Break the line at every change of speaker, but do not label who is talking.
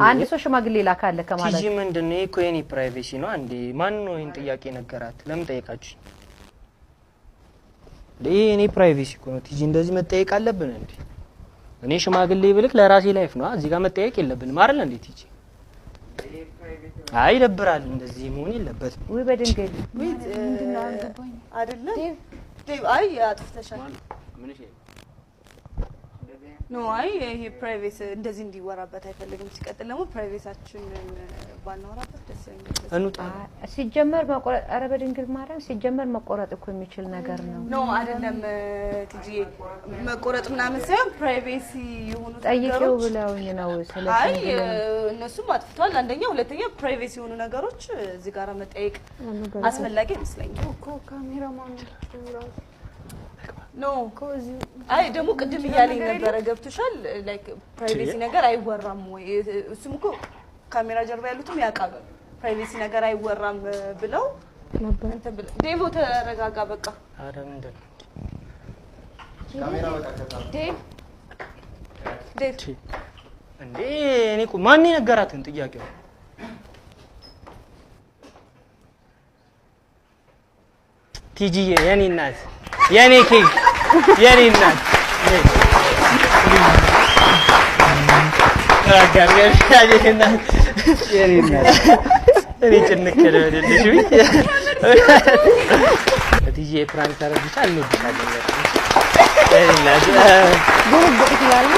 አንድ ሰው ሽማግሌ ላካለ ከማለት
ቲጂ ምንድነው እኮ የኔ ፕራይቬሲ ነው አንዴ ማን ነው ይሄን ጥያቄ ነገራት ለምን ጠይቃችሁ ለኔ ፕራይቬሲ እኮ ነው ቲጂ እንደዚህ መጠየቅ አለብን እንዴ እኔ ሽማግሌ ብልክ ለራሴ ላይፍ ነው እዚህ ጋር መጠየቅ የለብንም አይደል እንዴ ቲጂ አይ ደብራል እንደዚህ መሆን የለበትም
ወይ በድንገት
ምንድነው አንገባኝ አይደለ ዴቭ አይ አጥፍተሻል ምን እሺ ኖ አይ ይሄ ፕራይቬሲ እንደዚህ እንዲወራበት አይፈልግም ሲቀጥል ደግሞ ፕራይቬሲያችንን ባናወራበት ደስ ይለኛል
እንውጣ
ሲጀመር መቆረጥ አረ በድንግል ማርያም ሲጀመር መቆረጥ እኮ የሚችል ነገር ነው
ኖ አይደለም ቲጂ መቆረጥ ምናምን ሳይሆን ፕራይቬሲ የሆኑ
ጠይቄው ብለውኝ ነው ስለዚህ
አይ እነሱም አጥፍቷል አንደኛ ሁለተኛ ፕራይቬሲ የሆኑ ነገሮች እዚህ ጋር መጠየቅ አስፈላጊ አይመስለኝም
እኮ ካሜራማን ነው
ኖ ኮዚ አይ ደሞ ቅድም ይያለኝ ነበር ገብቶሻል ላይክ ፕራይቬሲ ነገር አይወራም ወይ እሱም እኮ ካሜራ ጀርባ ያሉትም ያቃሉ ፕራይቬሲ ነገር አይወራም ብለው ነበር እንት ብለ ዴቮ ተረጋጋ በቃ
አረ ምንድነው
ካሜራ በቃ ዴቭ
እንዴ እኔ እኮ ማን ነገራትን ጥያቄው ቲጂ የኔ እናት የኔ ኬክ የኔ እናት አጋርጋሽ ያየና የኔ እናት እኔ ጭንቅ ለደልሽ ቲጂ ፕራንክ ታረግሻል እንብሻለን የኔ እናት
ጉርብ ይላል